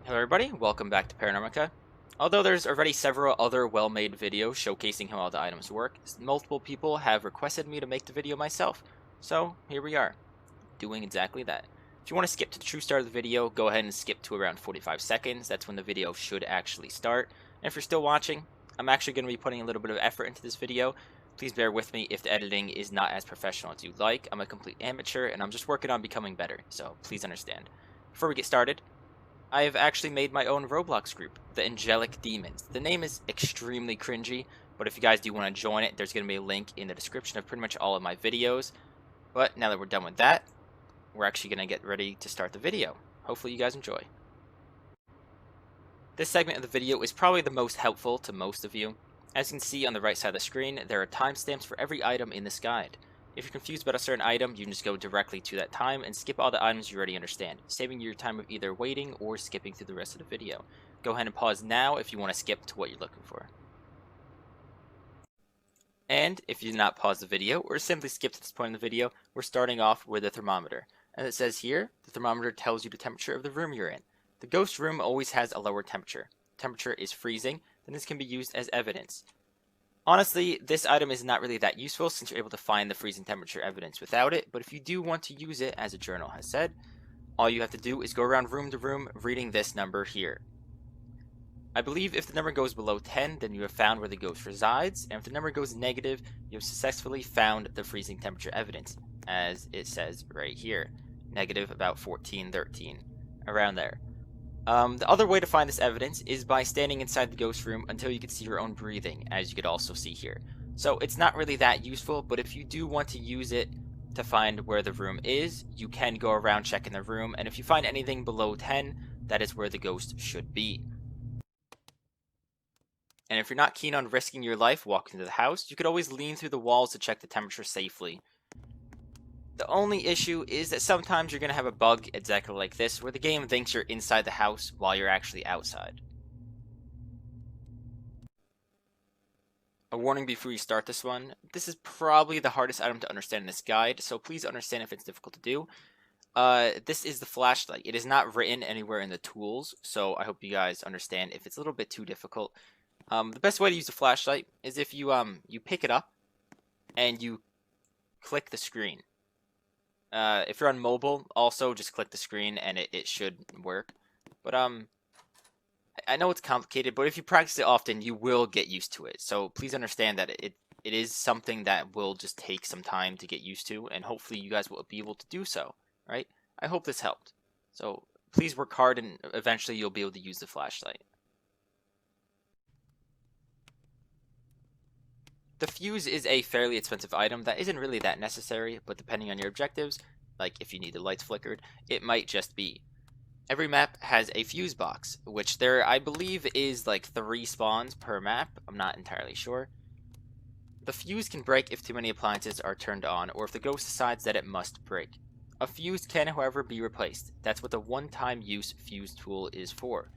Hello everybody, welcome back to Paranormica. Although there's already several other well-made videos showcasing how all the items work, multiple people have requested me to make the video myself. So here we are, doing exactly that. If you want to skip to the true start of the video, go ahead and skip to around 45 seconds. That's when the video should actually start. And if you're still watching, I'm actually going to be putting a little bit of effort into this video. Please bear with me if the editing is not as professional as you'd like. I'm a complete amateur and I'm just working on becoming better, so please understand. Before we get started, I have actually made my own Roblox group, the Angelic Demons. The name is extremely cringy, but if you guys do want to join it, there's going to be a link in the description of pretty much all of my videos. But now that we're done with that, we're actually going to get ready to start the video. Hopefully you guys enjoy. This segment of the video is probably the most helpful to most of you. As you can see on the right side of the screen, there are timestamps for every item in this guide. If you're confused about a certain item, you can just go directly to that time and skip all the items you already understand, saving your time of either waiting or skipping through the rest of the video. Go ahead and pause now if you want to skip to what you're looking for. And if you did not pause the video or simply skip to this point in the video, we're starting off with the thermometer. As it says here, the thermometer tells you the temperature of the room you're in. The ghost room always has a lower temperature. Temperature is freezing, then this can be used as evidence. Honestly, this item is not really that useful since you're able to find the freezing temperature evidence without it, but if you do want to use it, as a journal has said, all you have to do is go around room to room reading this number here. I believe if the number goes below 10, then you have found where the ghost resides, and if the number goes negative, you have successfully found the freezing temperature evidence, as it says right here. Negative about 14, 13, around there. The other way to find this evidence is by standing inside the ghost room until you can see your own breathing, as you could also see here. So it's not really that useful, but if you do want to use it to find where the room is, you can go around checking the room, and if you find anything below 10, that is where the ghost should be. And if you're not keen on risking your life walking to the house, you could always lean through the walls to check the temperature safely. The only issue is that sometimes you're going to have a bug exactly like this, where the game thinks you're inside the house while you're actually outside. A warning before you start this one, this is probably the hardest item to understand in this guide, so please understand if it's difficult to do. This is the flashlight. It is not written anywhere in the tools, so I hope you guys understand if it's a little bit too difficult. The best way to use a flashlight is if you pick it up and you click the screen. If you're on mobile, also just click the screen and it should work. But I know it's complicated, but if you practice it often, you will get used to it. So please understand that it is something that will just take some time to get used to, and hopefully you guys will be able to do so, right? I hope this helped. So please work hard and eventually you'll be able to use the flashlight. The fuse is a fairly expensive item that isn't really that necessary, but depending on your objectives, like if you need the lights flickered, it might just be. Every map has a fuse box, which there I believe is like 3 spawns per map, I'm not entirely sure. The fuse can break if too many appliances are turned on, or if the ghost decides that it must break. A fuse can, however, be replaced. That's what the one-time use fuse tool is for.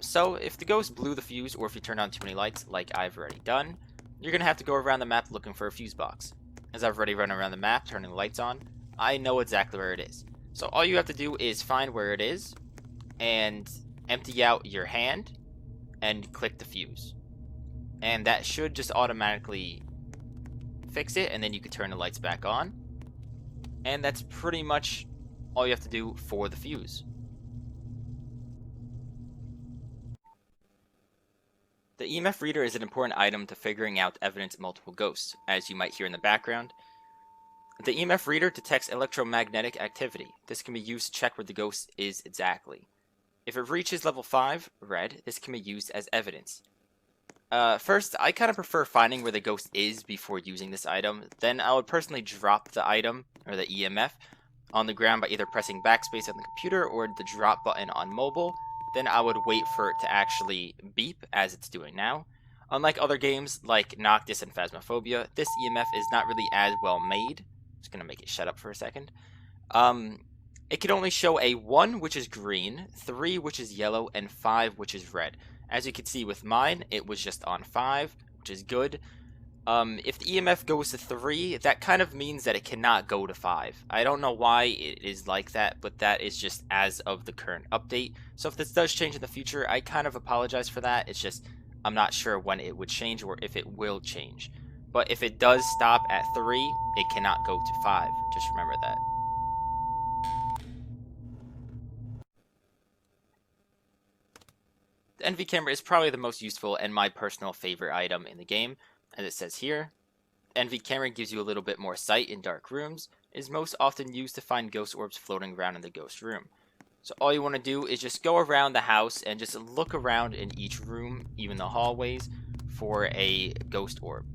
So if the ghost blew the fuse, or if you turned on too many lights, like I've already done, you're going to have to go around the map looking for a fuse box. As I've already run around the map turning the lights on, I know exactly where it is. So all you have to do is find where it is, and empty out your hand, and click the fuse. And that should just automatically fix it, and then you can turn the lights back on. And that's pretty much all you have to do for the fuse. The EMF reader is an important item to figuring out evidence of multiple ghosts, as you might hear in the background. The EMF reader detects electromagnetic activity. This can be used to check where the ghost is exactly. If it reaches level 5, red, this can be used as evidence. First, I kind of prefer finding where the ghost is before using this item. Then I would personally drop the item, or the EMF, on the ground by either pressing backspace on the computer or the drop button on mobile. Then I would wait for it to actually beep, as it's doing now. Unlike other games like Noctis and Phasmophobia, this EMF is not really as well made. Just gonna make it shut up for a second. It can only show a 1, which is green, 3, which is yellow, and 5, which is red. As you can see with mine, it was just on 5, which is good. If the EMF goes to 3, that kind of means that it cannot go to 5. I don't know why it is like that, but that is just as of the current update. So if this does change in the future, I kind of apologize for that. It's just, I'm not sure when it would change or if it will change. But if it does stop at 3, it cannot go to 5. Just remember that. The NV camera is probably the most useful and my personal favorite item in the game, as it says here. The NV camera gives you a little bit more sight in dark rooms. It is most often used to find ghost orbs floating around in the ghost room. So all you want to do is just go around the house and just look around in each room, even the hallways, for a ghost orb.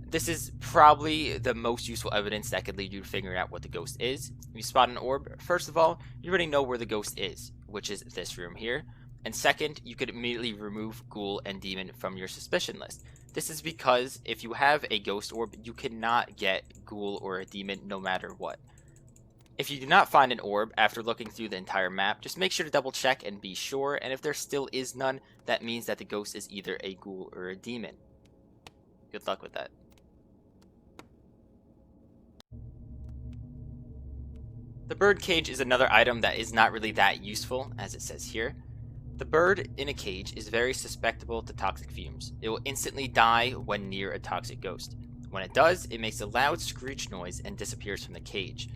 This is probably the most useful evidence that could lead you to figuring out what the ghost is. If you spot an orb, first of all, you already know where the ghost is, which is this room here. And second, you could immediately remove ghoul and demon from your suspicion list. This is because if you have a ghost orb, you cannot get ghoul or a demon no matter what. If you do not find an orb after looking through the entire map, just make sure to double check and be sure, and if there still is none, that means that the ghost is either a ghoul or a demon. Good luck with that. The bird cage is another item that is not really that useful, as it says here. The bird in a cage is very susceptible to toxic fumes. It will instantly die when near a toxic ghost. When it does, it makes a loud screech noise and disappears from the cage.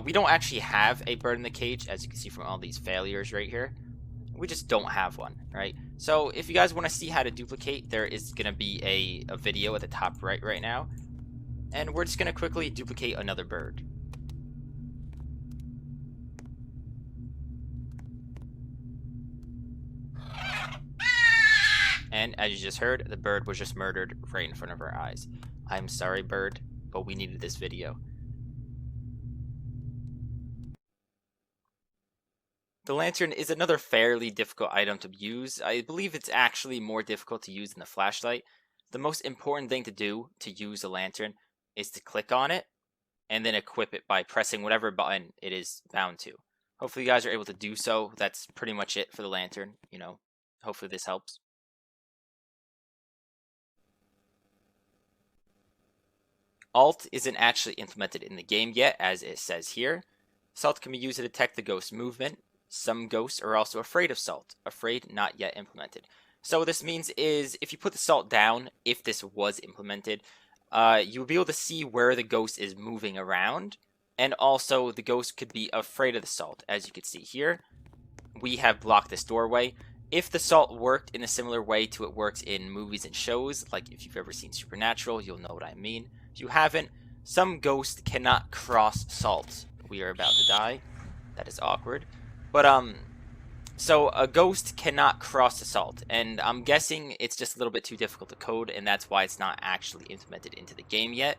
We don't actually have a bird in the cage, as you can see from all these failures right here. We just don't have one, right? So if you guys want to see how to duplicate, there is going to be a video at the top right now. And we're just going to quickly duplicate another bird. And as you just heard, the bird was just murdered right in front of our eyes. I'm sorry, bird, but we needed this video. The lantern is another fairly difficult item to use. I believe it's actually more difficult to use than the flashlight. The most important thing to do to use a lantern is to click on it and then equip it by pressing whatever button it is bound to. Hopefully you guys are able to do so. That's pretty much it for the lantern, Hopefully this helps. Alt isn't actually implemented in the game yet, as it says here. Salt can be used to detect the ghost's movement. Some ghosts are also afraid of salt. Afraid, not yet implemented. So what this means is, if you put the salt down, if this was implemented, you'll be able to see where the ghost is moving around. And also, the ghost could be afraid of the salt. As you can see here, we have blocked this doorway. If the salt worked in a similar way to it works in movies and shows, like if you've ever seen Supernatural, you'll know what I mean. If you haven't, some ghosts cannot cross salt. We are about to die. That is awkward. But, so a ghost cannot cross the salt, and I'm guessing it's just a little bit too difficult to code, and that's why it's not actually implemented into the game yet.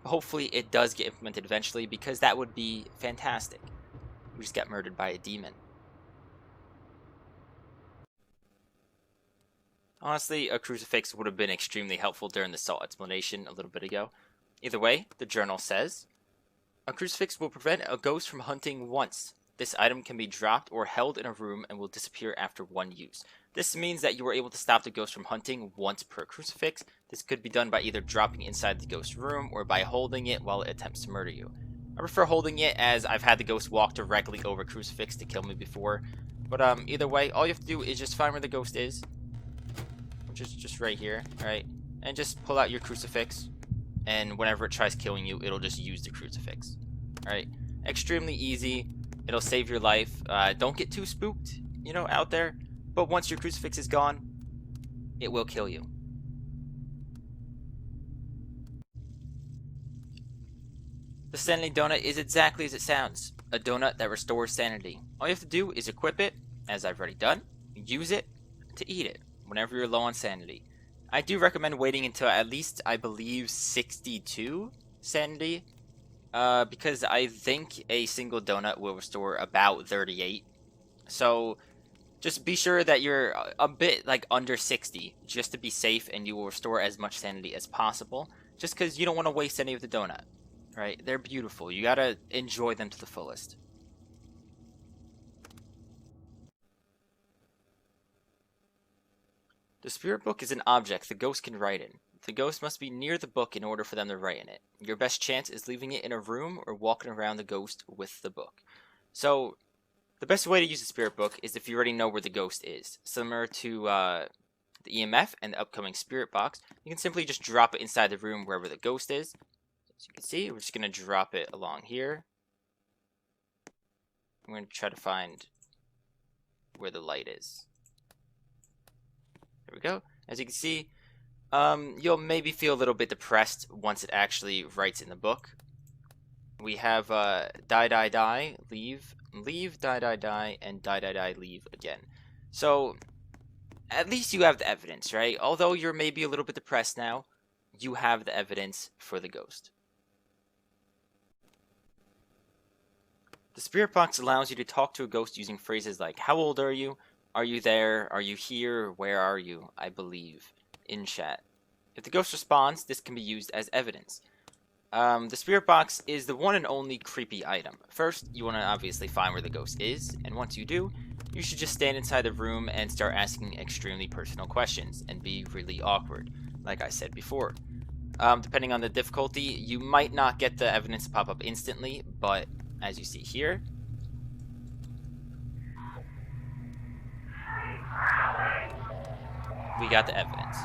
Hopefully it does get implemented eventually, because that would be fantastic. We just got murdered by a demon. Honestly, a crucifix would have been extremely helpful during the salt explanation a little bit ago. Either way, the journal says, a crucifix will prevent a ghost from hunting once. This item can be dropped or held in a room and will disappear after one use. This means that you are able to stop the ghost from hunting once per crucifix. This could be done by either dropping inside the ghost room or by holding it while it attempts to murder you. I prefer holding it, as I've had the ghost walk directly over crucifix to kill me before. But either way, all you have to do is just find where the ghost is. Just right here, alright? And just pull out your crucifix. And whenever it tries killing you, it'll just use the crucifix. Alright? Extremely easy. It'll save your life. Don't get too spooked, out there. But once your crucifix is gone, it will kill you. The Sanity Donut is exactly as it sounds. A donut that restores sanity. All you have to do is equip it, as I've already done, use it to eat it whenever you're low on sanity. I do recommend waiting until at least, I believe, 62 sanity. Because I think a single donut will restore about 38. So just be sure that you're a bit under 60 just to be safe, and you will restore as much sanity as possible, just because you don't want to waste any of the donut, right? They're beautiful. You gotta enjoy them to the fullest. The spirit book is an object the ghost can write in. the ghost must be near the book in order for them to write in it. Your best chance is leaving it in a room or walking around the ghost with the book. So, the best way to use the spirit book is if you already know where the ghost is. Similar to the EMF and the upcoming spirit box, you can simply just drop it inside the room wherever the ghost is. As you can see, we're just going to drop it along here. I'm going to try to find where the light is. There we go. As you can see, you'll maybe feel a little bit depressed once it actually writes in the book. We have die, die, die, leave, leave, die, die, die, and die, die, die, leave again. So, at least you have the evidence, right? Although you're maybe a little bit depressed now, you have the evidence for the ghost. The spirit box allows you to talk to a ghost using phrases like, how old are you? Are you there? Are you here? Where are you? I believe. In chat. If the ghost responds, this can be used as evidence. The spirit box is the one and only creepy item. First, you want to obviously find where the ghost is, and once you do, you should just stand inside the room and start asking extremely personal questions, and be really awkward, like I said before. Depending on the difficulty, you might not get the evidence to pop up instantly, but as you see here, we got the evidence.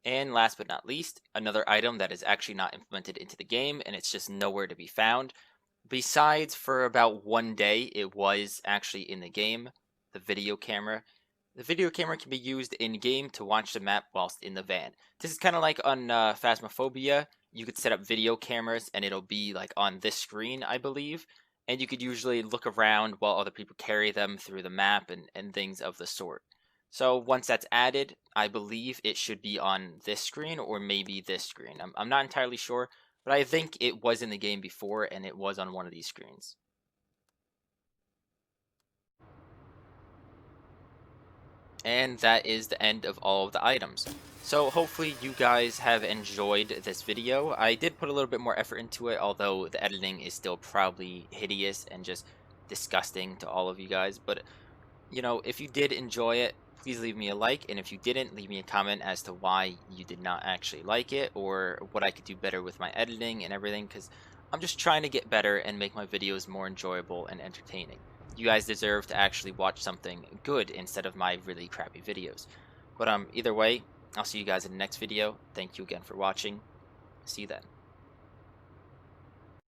And last but not least, another item that is actually not implemented into the game, and it's just nowhere to be found. Besides, for about 1 day, it was actually in the game, the video camera. The video camera can be used in-game to watch the map whilst in the van. This is kind of like on Phasmophobia. You could set up video cameras, and it'll be like on this screen, I believe. And you could usually look around while other people carry them through the map and things of the sort. So once that's added, I believe it should be on this screen or maybe this screen. I'm not entirely sure, but I think it was in the game before and it was on one of these screens. And that is the end of all of the items. So hopefully you guys have enjoyed this video. I did put a little bit more effort into it, although the editing is still probably hideous and just disgusting to all of you guys. But, you know, if you did enjoy it, please leave me a like, and if you didn't, leave me a comment as to why you did not actually like it, or what I could do better with my editing and everything, because I'm just trying to get better and make my videos more enjoyable and entertaining. You guys deserve to actually watch something good instead of my really crappy videos. But either way, I'll see you guys in the next video. Thank you again for watching. See you then.